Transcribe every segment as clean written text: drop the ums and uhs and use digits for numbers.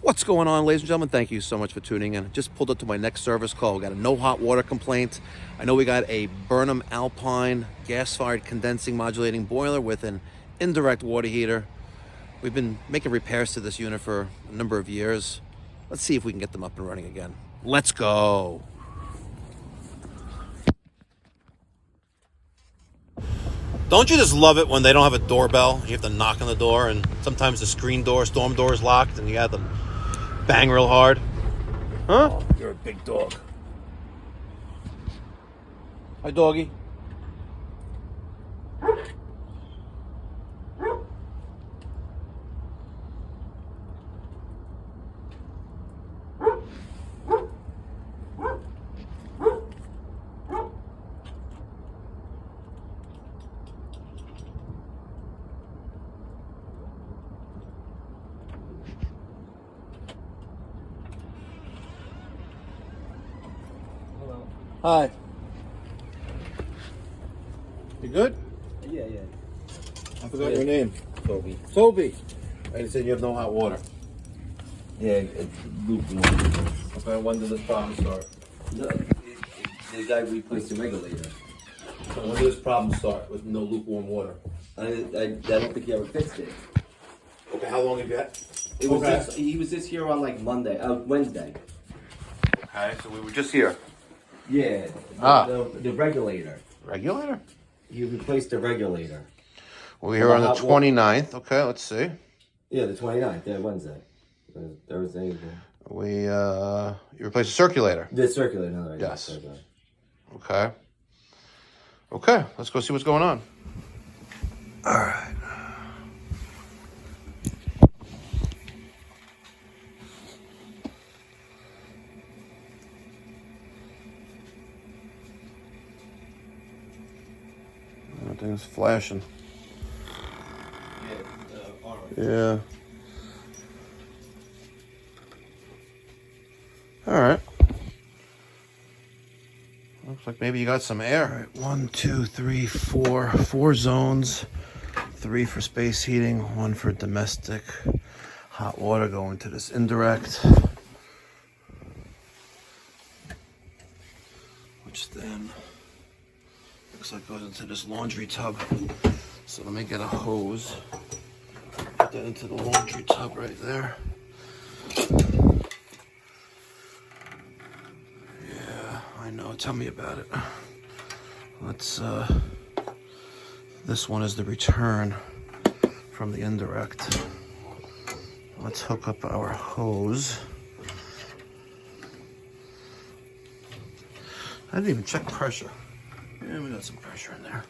What's going on, ladies and gentlemen? Thank you so much for tuning in. Just pulled up to my next service call. We got a no hot water complaint. I know we got a Burnham Alpine gas-fired condensing modulating boiler with an indirect water heater. We've been making repairs to this unit for a number of years. Let's see if we can get them up and running again. Let's go. Don't you just love it when they don't have a doorbell? You have to knock on the door, and sometimes the storm door is locked, and you have to bang real hard. Huh? Oh, you're a big dog. Hi, doggy. Hi. You good? Yeah. I forgot your name. Toby. Toby. I said you have no hot water. Yeah, it's lukewarm. Okay, when did this problem start? No, the guy replaced the regulator. So when did this problem start with no lukewarm water? I don't think he ever fixed it. Okay, how long have you had? He was just here on like Wednesday. Okay, so we were just here. Yeah. The regulator. Regulator? He replaced the regulator. We're here on the 29th. Okay, let's see. Yeah, the 29th. Yeah, Wednesday. Thursday. You replaced the circulator. The circulator. No, yes. Okay. Okay, let's go see what's going on. All right. Everything's flashing. Yeah. All right. Looks like maybe you got some air. All right. 1, 2, 3, 4. 4 zones. 3 for space heating. 1 for domestic. Hot water going to this indirect. Which then looks like goes into this laundry tub. So let me get a hose. Put that into the laundry tub right there. Yeah, I know. Tell me about it. Let's, this one is the return from the indirect. Let's hook up our hose. I didn't even check pressure. Yeah, we got some pressure in there.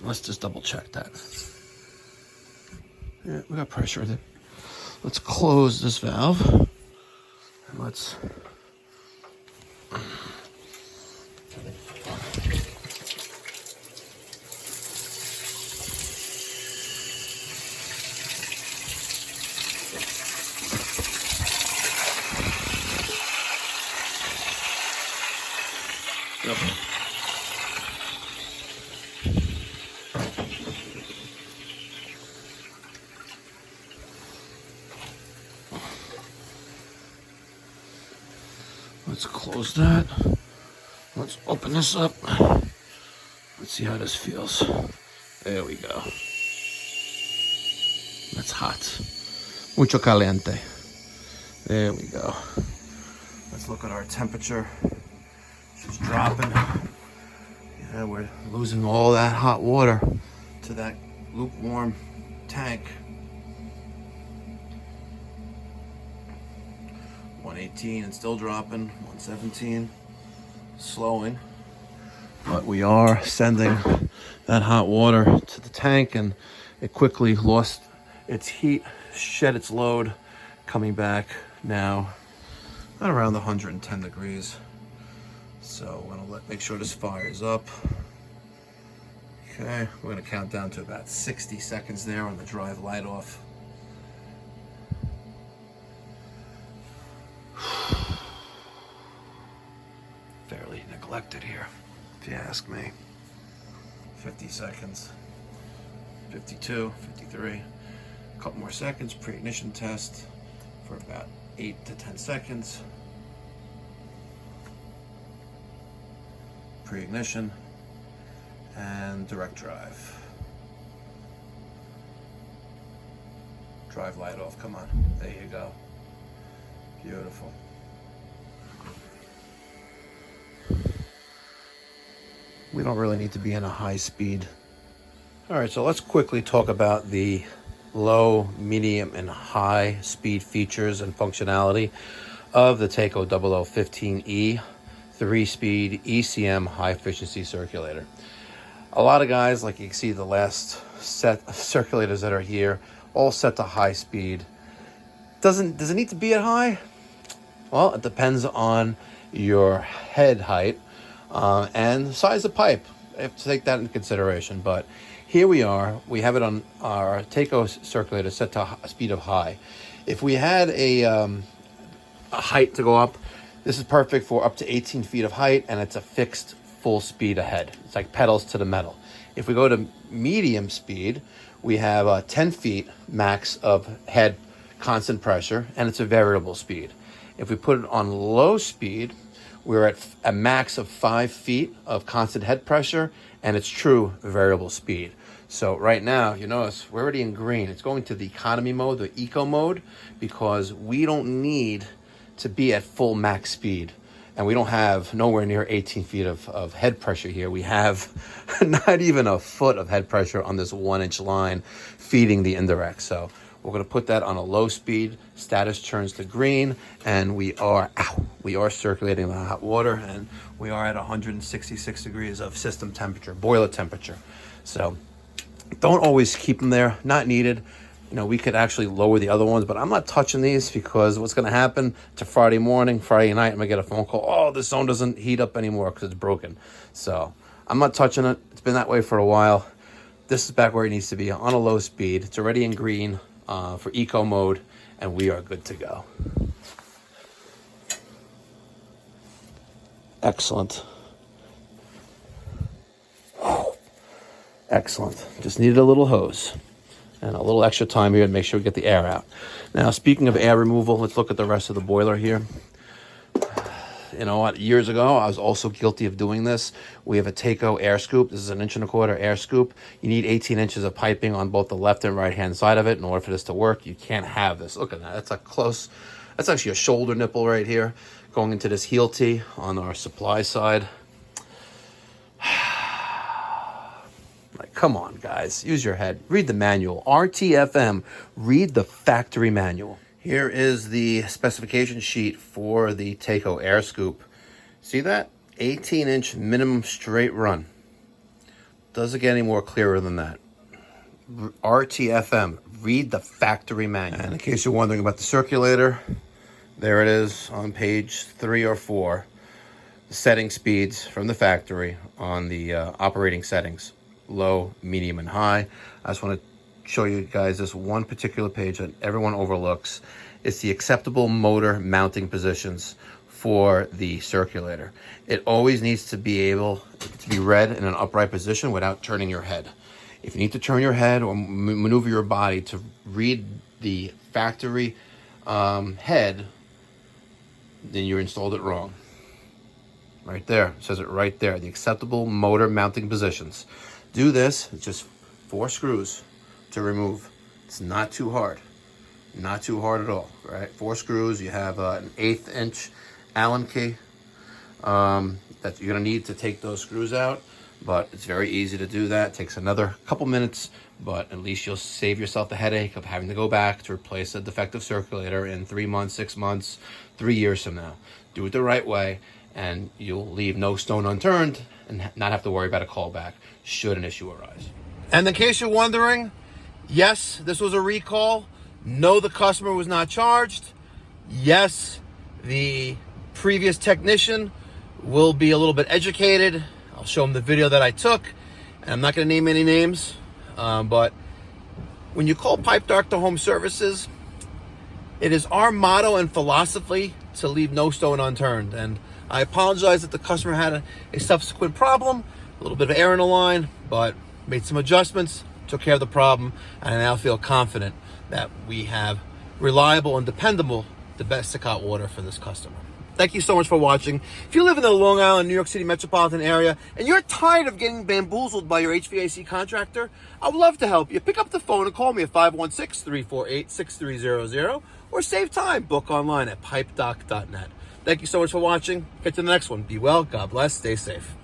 Let's just double check that. Yeah, we got pressure in it. Let's close this valve. And let's... Yep. Let's close that. Let's open this up. Let's see how this feels. There we go. That's hot. Mucho caliente. There we go. Let's look at our temperature. She's dropping. Yeah, we're losing all that hot water to that lukewarm tank. 118 and still dropping. 117, slowing. But we are sending that hot water to the tank, and it quickly lost its heat, shed its load, coming back now at around the 110 degrees. So we're gonna make sure this fires up. Okay, we're gonna count down to about 60 seconds there on the drive light off. Fairly neglected here, if you ask me. 50 seconds, 52, 53. A couple more seconds, pre-ignition test. for about 8 to 10 seconds. Pre-ignition and direct drive. Drive light off, come on, there you go. Beautiful. We don't really need to be in a high speed. All right, so let's quickly talk about the low, medium, and high speed features and functionality of the Taco 0015E 3-speed ECM high efficiency circulator. A lot of guys, like you can see the last set of circulators that are here, all set to high speed. Does it need to be at high? Well, it depends on your head height and the size of pipe. I have to take that into consideration. But here we are. We have it on our Taco circulator set to a speed of high. If we had a height to go up, this is perfect for up to 18 feet of height, and it's a fixed full speed ahead. It's like pedals to the metal. If we go to medium speed, we have 10 feet max of head constant pressure, and it's a variable speed. If we put it on low speed, we're at a max of 5 feet of constant head pressure, and it's true variable speed. So right now, you notice we're already in green. It's going to the economy mode, the eco mode, because we don't need to be at full max speed. And we don't have nowhere near 18 feet of head pressure here. We have not even a foot of head pressure on this 1-inch line feeding the indirect. So we're gonna put that on a low speed, status turns to green, and we are circulating the hot water, and we are at 166 degrees of system temperature, boiler temperature. So don't always keep them there, not needed. You know, we could actually lower the other ones, but I'm not touching these because what's going to happen to Friday morning, Friday night, I'm going to get a phone call. Oh, this zone doesn't heat up anymore because it's broken. So I'm not touching it. It's been that way for a while. This is back where it needs to be on a low speed. It's already in green for eco mode, and we are good to go. Excellent. Excellent. Just needed a little hose and a little extra time here to make sure we get the air out. Now, speaking of air removal, let's look at the rest of the boiler here. You know what? Years ago, I was also guilty of doing this. We have a Taco air scoop. This is an 1.25 inch air scoop. You need 18 inches of piping on both the left and right hand side of it in order for this to work. You can't have this. Look at that. That's actually a shoulder nipple right here going into this heel T on our supply side. Like, come on, guys. Use your head. Read the manual. RTFM. Read the factory manual. Here is the specification sheet for the Taco Air Scoop. See that? 18-inch minimum straight run. Doesn't get any more clearer than that. RTFM. Read the factory manual. And in case you're wondering about the circulator, there it is on page 3 or 4. The setting speeds from the factory on the operating settings. Low, medium, and high. I just want to show you guys this one particular page that everyone overlooks. It's the acceptable motor mounting positions for the circulator. It always needs to be able to be read in an upright position without turning your head. If you need to turn your head or maneuver your body to read the factory head, then you installed it wrong. Right there, it says it right there, the acceptable motor mounting positions. Do this, it's just 4 screws to remove. It's not too hard. Not too hard at all, right? 4 screws, you have an 1/8 inch Allen key that you're gonna need to take those screws out, but it's very easy to do that. It takes another couple minutes, but at least you'll save yourself the headache of having to go back to replace a defective circulator in 3 months, 6 months, 3 years from now. Do it the right way, and you'll leave no stone unturned and not have to worry about a callback should an issue arise. And in case you're wondering, yes, this was a recall. No, the customer was not charged. Yes, the previous technician will be a little bit educated. I'll show him the video that I took, and I'm not going to name any names, but when you call Pipe Doctor Home Services, it is our motto and philosophy to leave no stone unturned. And I apologize that the customer had a subsequent problem, a little bit of air in the line, but made some adjustments, took care of the problem, and I now feel confident that we have reliable and dependable domestic hot water for this customer. Thank you so much for watching. If you live in the Long Island, New York City metropolitan area, and you're tired of getting bamboozled by your HVAC contractor, I would love to help you. Pick up the phone and call me at 516-348-6300, or save time. Book online at pipedoc.net. Thank you so much for watching. Get to the next one. Be well. God bless. Stay safe.